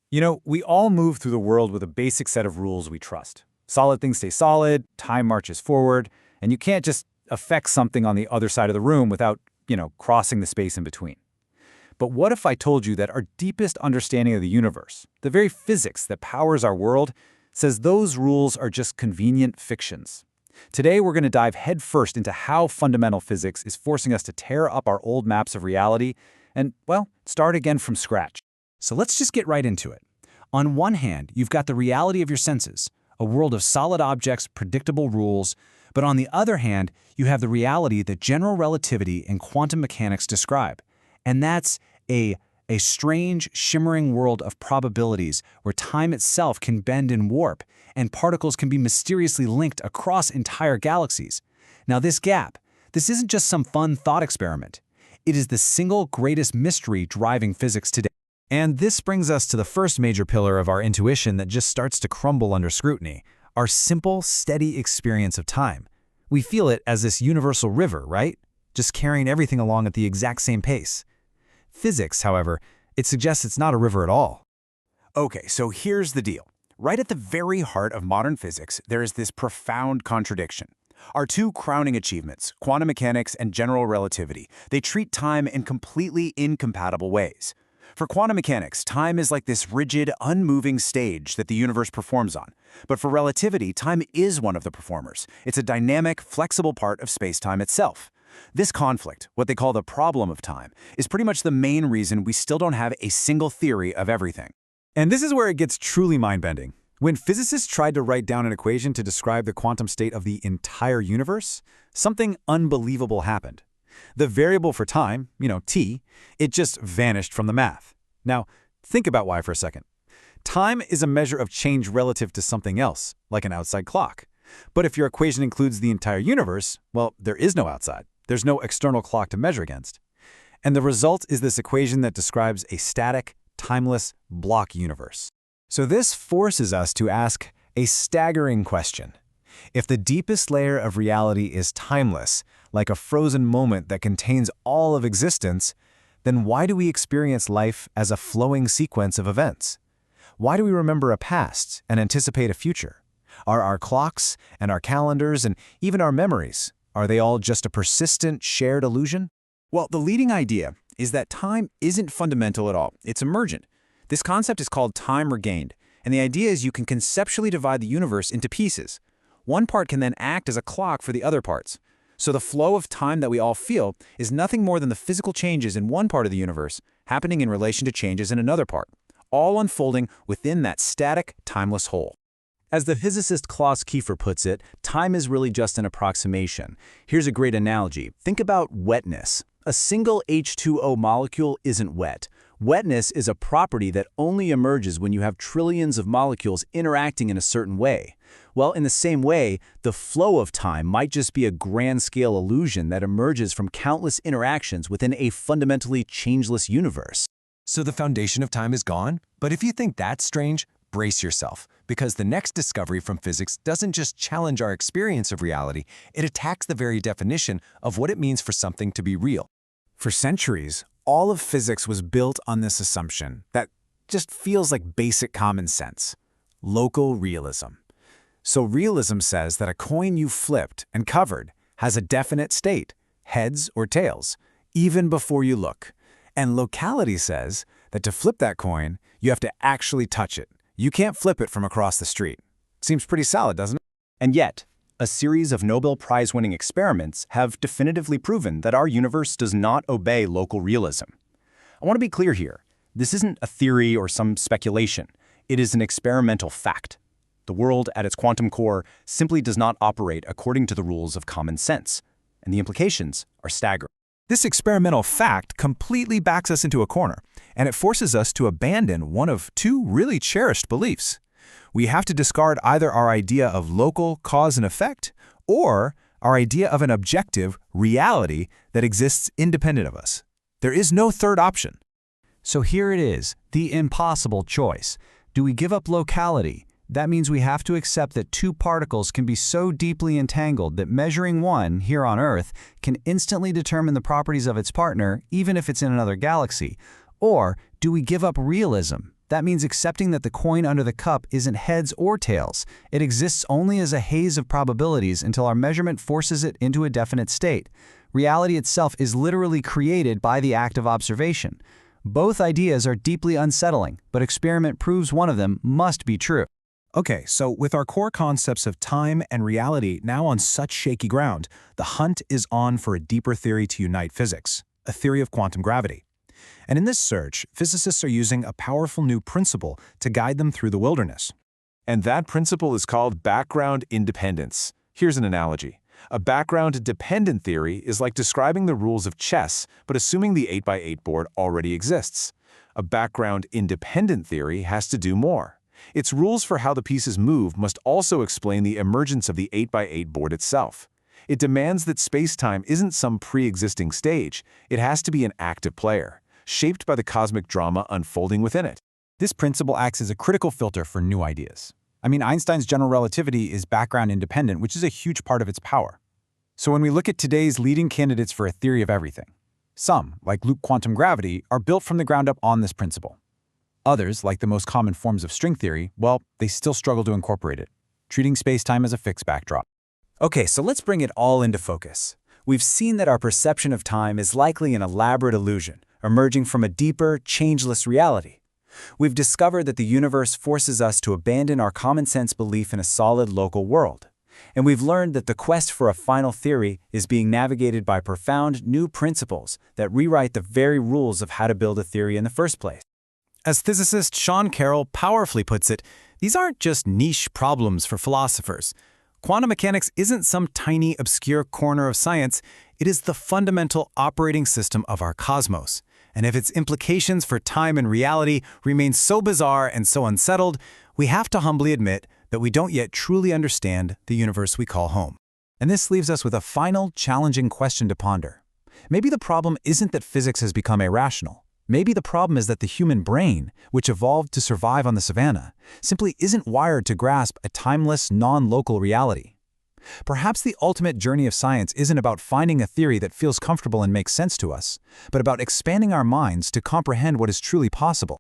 We all move through the world with a basic set of rules we trust. Solid things stay solid, time marches forward, and you can't just affect something on the other side of the room without, crossing the space in between. But what if I told you that our deepest understanding of the universe, the very physics that powers our world, says those rules are just convenient fictions? Today, we're going to dive headfirst into how fundamental physics is forcing us to tear up our old maps of reality and, well, start again from scratch. So let's just get right into it. On one hand, you've got the reality of your senses, a world of solid objects, predictable rules, but on the other hand, you have the reality that general relativity and quantum mechanics describe. And that's a strange, shimmering world of probabilities where time itself can bend and warp, and particles can be mysteriously linked across entire galaxies. Now this gap, this isn't just some fun thought experiment. It is the single greatest mystery driving physics today. And this brings us to the first major pillar of our intuition that just starts to crumble under scrutiny, our simple, steady experience of time. We feel it as this universal river, right? Just carrying everything along at the exact same pace. Physics, however, it suggests it's not a river at all. Okay, so here's the deal. Right at the very heart of modern physics, there is this profound contradiction. Our two crowning achievements, quantum mechanics and general relativity, they treat time in completely incompatible ways. For quantum mechanics, time is like this rigid, unmoving stage that the universe performs on. But for relativity, time is one of the performers. It's a dynamic, flexible part of space-time itself. This conflict, what they call the problem of time, is pretty much the main reason we still don't have a single theory of everything. And this is where it gets truly mind-bending. When physicists tried to write down an equation to describe the quantum state of the entire universe, something unbelievable happened. The variable for time, t, it just vanished from the math. Now, think about why for a second. Time is a measure of change relative to something else, like an outside clock. But if your equation includes the entire universe, well, there is no outside. There's no external clock to measure against. And the result is this equation that describes a static, timeless, block universe. So this forces us to ask a staggering question. If the deepest layer of reality is timeless, like a frozen moment that contains all of existence, then why do we experience life as a flowing sequence of events? Why do we remember a past and anticipate a future? Are our clocks and our calendars and even our memories, are they all just a persistent, shared illusion? Well, the leading idea is that time isn't fundamental at all. It's emergent. This concept is called time regained, and the idea is you can conceptually divide the universe into pieces. One part can then act as a clock for the other parts. So the flow of time that we all feel is nothing more than the physical changes in one part of the universe happening in relation to changes in another part, all unfolding within that static, timeless whole. As the physicist Klaus Kiefer puts it, time is really just an approximation. Here's a great analogy. Think about wetness. A single H2O molecule isn't wet. Wetness is a property that only emerges when you have trillions of molecules interacting in a certain way. Well, in the same way, the flow of time might just be a grand-scale illusion that emerges from countless interactions within a fundamentally changeless universe. So the foundation of time is gone? But if you think that's strange, brace yourself, because the next discovery from physics doesn't just challenge our experience of reality, it attacks the very definition of what it means for something to be real. For centuries, all of physics was built on this assumption that just feels like basic common sense: local realism. So realism says that a coin you flipped and covered has a definite state, heads or tails, even before you look. And locality says that to flip that coin, you have to actually touch it. You can't flip it from across the street. Seems pretty solid, doesn't it? And yet, a series of Nobel Prize-winning experiments have definitively proven that our universe does not obey local realism. I want to be clear here. This isn't a theory or some speculation. It is an experimental fact. The world at its quantum core simply does not operate according to the rules of common sense, and the implications are staggering. This experimental fact completely backs us into a corner, and it forces us to abandon one of two really cherished beliefs. We have to discard either our idea of local cause and effect or our idea of an objective reality that exists independent of us. There is no third option. So here it is, the impossible choice. Do we give up locality? That means we have to accept that two particles can be so deeply entangled that measuring one, here on Earth, can instantly determine the properties of its partner, even if it's in another galaxy. Or do we give up realism, That means accepting that the coin under the cup isn't heads or tails. It exists only as a haze of probabilities until our measurement forces it into a definite state. Reality itself is literally created by the act of observation. Both ideas are deeply unsettling, but experiment proves one of them must be true. Okay, so with our core concepts of time and reality now on such shaky ground, the hunt is on for a deeper theory to unite physics, a theory of quantum gravity. And in this search, physicists are using a powerful new principle to guide them through the wilderness. And that principle is called background independence. Here's an analogy. A background-dependent theory is like describing the rules of chess, but assuming the 8x8 board already exists. A background-independent theory has to do more. Its rules for how the pieces move must also explain the emergence of the 8x8 board itself. It demands that space-time isn't some pre-existing stage. It has to be an active player, shaped by the cosmic drama unfolding within it. This principle acts as a critical filter for new ideas. I mean, Einstein's general relativity is background independent, which is a huge part of its power. So when we look at today's leading candidates for a theory of everything, some, like loop quantum gravity, are built from the ground up on this principle. Others, like the most common forms of string theory, well, they still struggle to incorporate it, treating space-time as a fixed backdrop. Okay, so let's bring it all into focus. We've seen that our perception of time is likely an elaborate illusion, emerging from a deeper, changeless reality. We've discovered that the universe forces us to abandon our common-sense belief in a solid local world. And we've learned that the quest for a final theory is being navigated by profound new principles that rewrite the very rules of how to build a theory in the first place. As physicist Sean Carroll powerfully puts it, these aren't just niche problems for philosophers. Quantum mechanics isn't some tiny, obscure corner of science. It is the fundamental operating system of our cosmos. And if its implications for time and reality remain so bizarre and so unsettled, we have to humbly admit that we don't yet truly understand the universe we call home. And this leaves us with a final, challenging question to ponder. Maybe the problem isn't that physics has become irrational. Maybe the problem is that the human brain, which evolved to survive on the savannah, simply isn't wired to grasp a timeless, non-local reality. Perhaps the ultimate journey of science isn't about finding a theory that feels comfortable and makes sense to us, but about expanding our minds to comprehend what is truly possible.